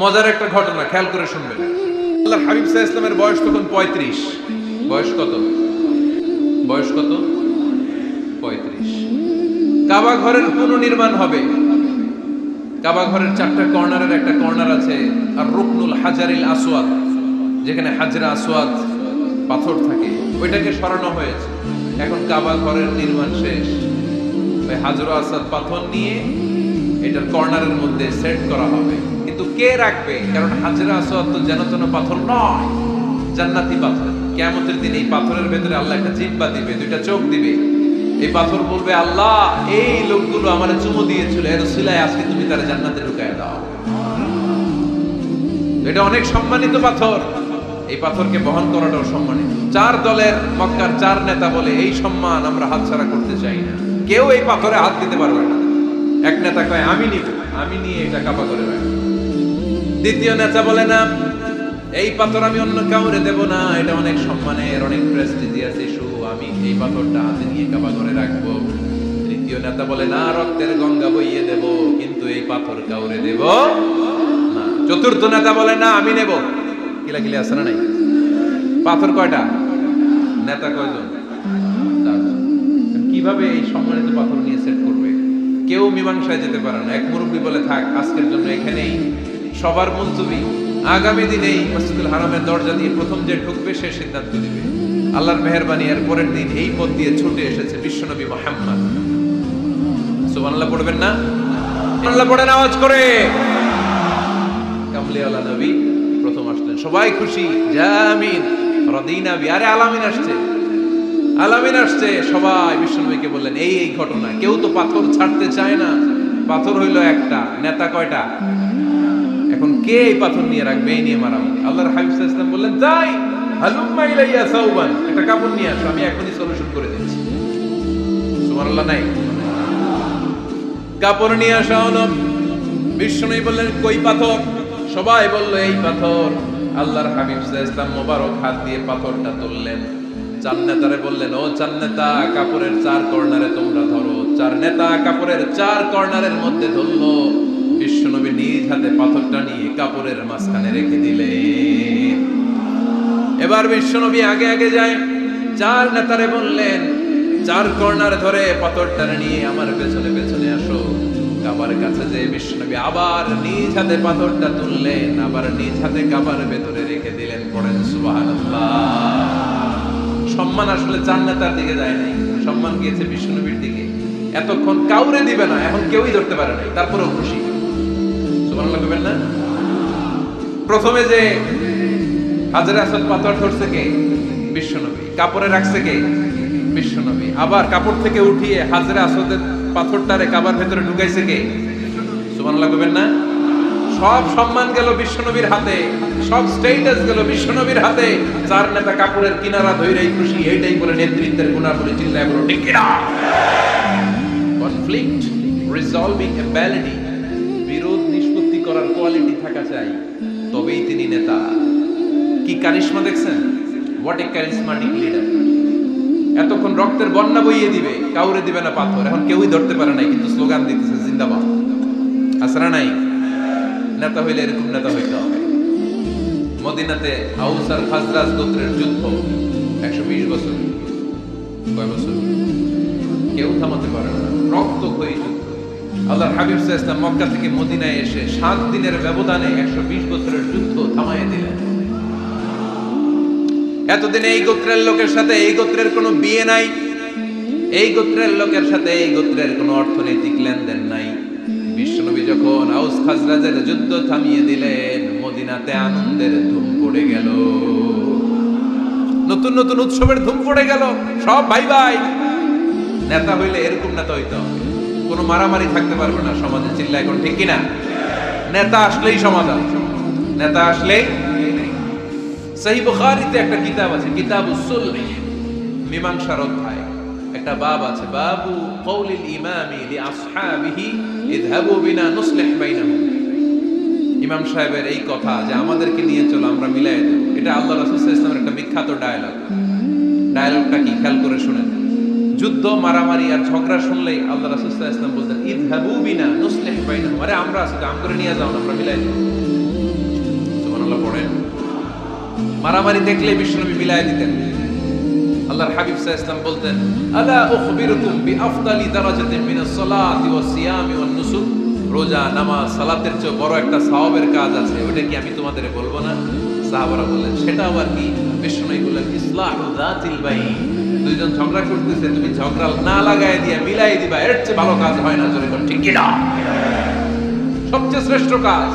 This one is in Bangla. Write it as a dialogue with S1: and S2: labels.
S1: মজার একটা ঘটনা, খেয়াল করে শুনবেন। আল্লাহর হাবিব সাল্লাল্লাহু আলাইহি ওয়াসাল্লামের বয়স তখন 35। বয়স কত? বয়স কত? 35। কাবা ঘরের পুনর্নির্মাণ হবে। কাবা ঘরের 4টা কর্নারের একটা কর্নার আছে আর রুকনুল হাজারিল আসওয়াদ, যেখানে হাজরা আসওয়াদ পাথর থাকে, ওইটাকে সরানো হয়েছে। এখন কাবা ঘরের নির্মাণ শেষ, ওই হাজরা আসওয়াদ পাথর নিয়ে এটার কর্নারের মধ্যে সেট করা হবে। কিন্তু কে রাখবে? কারণ হাজরা আসওয়াদ তো যেন তেন পাথর নয়, জান্নাতি পাথর। কিয়ামতের দিন এই পাথরের ভেতরে আল্লাহ একটা জিহ্বা দিবে, দুইটা চোখ দিবে। এই পাথর বলবে, আল্লাহ এই লোকগুলো আমারে চুমু দিয়েছিল, এর উসিলায় আজকে তুমি তার জান্নাতে ঢুকায় দাও। এটা অনেক সম্মানিত পাথর, এই পাথরকে বহন করাটাও সম্মানিত। 4 দলের মক্কার 4 নেতা বলে এই সম্মান আমরা হাতছাড়া করতে চাই না, কেউ এই পাথরে হাত দিতে পারবে না। এক নেতা কয় আমি নিব, আমি নিয়ে এটা কাবা করে রাখবো। দ্বিতীয় নেতা বলে না, এই পাথর আমি অন্য কাউরে দেব না, এটা অনেক সম্মানের, অনেক প্রেস্টিজিয়াস ইস্যু, আমি এই পাথরটা হাতে নিয়ে কাবা করে রাখবো। তৃতীয় নেতা বলে না, রক্তের গঙ্গা বইয়ে দেব, কিন্তু এই পাথর কাউরে দেব না। চতুর্থ নেতা বলে না, আমি নেব। কিলাকিলি আছে না নাই? পাথর কয়টা? নেতা কয়জন? 4 জন। কিভাবে এই সম্মানিত পাথর নিয়ে সেট করবে? কেউ মীমাংসায় যেতে পারে না। এক মুরব্বী বলে, থাক আজকের জন্য এখানেই, সবার মুলতবি, আগামী দিনেই মসজিদুল হারামের দরজা দিয়ে প্রথম যে ঢুকবে সে সিদ্ধান্ত দিবে। আল্লাহর মেহেরবানি, এর পরের দিন এই পথ দিয়ে ছুটে এসেছে বিশ্বনবী মুহাম্মদ। সুবহানাল্লাহ পড়বেন না? সুবহানাল্লাহ পড়েন আওয়াজ করে। কামলিওয়ালা নবী প্রথম আসলেন, সবাই খুশি, জামিন রাদিনা বি। আরে আলামিন আসছে, আলামিন আসছে। সবাই বিশ্বনবীকে বললেন, এই এই ঘটনা। কেউ তো পাথর ছাড়তে চায় না। পাথর হইল একটা, নেতা কয়টা? এখন কে এই পাথর নিয়ে রাখবে? এই নিয়ে মারামারি। আল্লাহর হাবিব সাল্লাল্লাহু আলাইহি ওয়াসাল্লাম বললেন, যাই হালুম্মা ইলাইয়া সাওবান, একটা কাপড় নিয়ে আসো, আমি এখনই সলিউশন করে দিচ্ছি। সুবহানাল্লাহ নাই? কাপড় নিয়ে আসা হলো। বিশ্বনবী বললেন, কই পাথর? সবাই বলল, এই পাথর। আল্লাহর হাবিব সাল্লাল্লাহু আলাইহি ওয়াসাল্লাম মোবারক হাত দিয়ে পাথরটা তুললেন। 4 নেতারে বললেন, ও 4 নেতা, কাপড়ের 4 কর্নারে তোমরা ধরো। 4 নেতা কাপড়ের 4 কর্নারের মধ্যে ধরলো। বিশ্বনবী নিজ হাতে পাথরটা নিয়ে কাপড়ের মাঝখানে রেখে দিলেন। এবার বিশ্বনবী আগে আগে যায়। 4 নেতারে বললেন, 4 কর্নার ধরে পাথরটা নিয়ে আমার পেছনে পেছনে আসো। কাবার কাছে যে বিশ্বনবী আবার নিজ হাতে পাথরটা তুললেন, আবার নিজ হাতে কাবার ভেতরে রেখে দিলেন। পড়েন সুবহানাল্লাহ। সম্মান আসলে 4 নেতার দিকে যায় নাই, সম্মান গিয়েছে বিশ্বনবীর দিকে। এতক্ষণ কাউরে দিবে না, এখন কেউই ধরতে পারে নাই, তারপরেও খুশি। সুবহানাল্লাহ বলবেন না? প্রথমে যে হাজরে আসওয়াদ পাথর ধরছে কে? বিশ্বনবী। কাপড়ে রাখছে কে? বিশ্বনবী। আবার কাপড় থেকে উঠিয়ে হাজরে আসওয়াদের পাথরটারে কাবার ভেতরে ঢুকাইছে কে? সুবহানাল্লাহ বলবেন না? সব সম্মান গেল বিশ্বনবীর হাতে, সব স্টেটাস গেল বিশ্বনবীর হাতে। 4 নেতা কাপড়ের কিনারা ধইরাই খুশি। এইটাই বলে নেতৃত্বের গুণাবলী। চিল্লায় বলো ঠিক কিনা? কনফ্লিক্ট রিজলভিং অ্যাবিলিটি, বিরোধ নিষ্পত্তি করার কোয়ালিটি থাকা চাই, তবেই তিনি নেতা। কি কারিশমা দেখছেন? What a charismatic leader. এতক্ষণ রক্তের বন্যা বইয়ে দিবে, কাউরে দিবে না পাথর। এখন কেউই ধরতে পারে নাই, কিন্তু স্লোগান দিতেছে জিন্দাবাদ। আসরা নাই? নেতা হইলে এরকম নেতা হইতে হবে। মদিনাতে আউস আর খাজরাজ গোত্রের যুদ্ধ 120 বছর। কয় বছর? কেউ থামাতে পারে না, রক্তক্ষয়ী যুদ্ধ। আল্লাহর হাবিব সাল্লাল্লাহু আলাইহি ওয়াসাল্লাম মক্কা থেকে মদিনায় এসে 7 দিনের ব্যবধানে 120 বছরের যুদ্ধ থামাইয়ে দিলেন। এতদিন এই গোত্রের লোকের সাথে এই গোত্রের কোনো বিয়ে নাই, এই গোত্রের লোকের সাথে এই গোত্রের কোনো অর্থনৈতিক লেনদেন নাই। বিশ্বনবী যখন আউস খাজরাজের যুদ্ধ থামিয়ে দিলেন, মদিনাতে আনন্দের ধুম পড়ে গেল, নতুন নতুন উৎসবের ধুম পড়ে গেল। সব ভাই ভাই। নেতা হইলে এরকম নেতা হইতে হবে, কোনো মারামারি থাকতে পারবে না সমাজে। চিল্লা এখন ঠিক কিনা? নেতা আসলেই সমাধান, নেতা আসলেই। সহিহ বুখারীতে একটা কিতাব আছে, কিতাবুস সুলহ, মীমাংসার অধ্যায়। একটা বাব আছে, বাবু কওলিল ইমামি লিআসহাবিহি ইযহাবু বিনা নুসলিহ বাইনাহুম। ইমাম সাহেবের এই কথা যে আমাদেরকে নিয়ে চলো, আমরা মিলাই দেব, এটা আল্লাহ রাসূল সাল্লাল্লাহু আলাইহি ওয়াসাল্লামের একটা বিখ্যাত ডায়ালগ। ডায়ালগটা কি? খেয়াল করে শুনেন। যুদ্ধ, মারামারি আর ঝগড়া শুনলেই আল্লাহ রাসূল সাল্লাল্লাহু আলাইহি ওয়াসাল্লাম বলতেন, ইযহাবু বিনা নুসলিহ বাইনাহুম। আরে আমরা আছি তো, আম করে নিয়ে যাও, আমরা মিলাই দেব। মারামারি দেখলে বিশ্বনবী মিলাই দিতেন। আল্লাহর হাবিব সাল্লাল্লাহু আলাইহি ওয়াসাল্লাম বলতেন, আলা উখবিরুকুম বিআফদালি দারাজাতিন মিনাস সালাতি ওয়াস সিয়ামি ওয়ান নুসুক, রোজা, নামাজ, সালাতের চেয়ে বড় একটা সওয়াবের কাজ আছে, ওটা কি আমি তোমাদের বলবো না? সাহাবারা বললেন, সেটা আবার কি? বিশ্বনবী বললেন, ইসলাহু যাতিল বাইন, দুইজন ঝগড়া করতেছে, তুমি ঝগড়া না লাগায় দিয়ে মিলাই দিবা, এর চেয়ে ভালো কাজ হয় না। জোরে কর ঠিক কি না? সবচেয়ে শ্রেষ্ঠ কাজ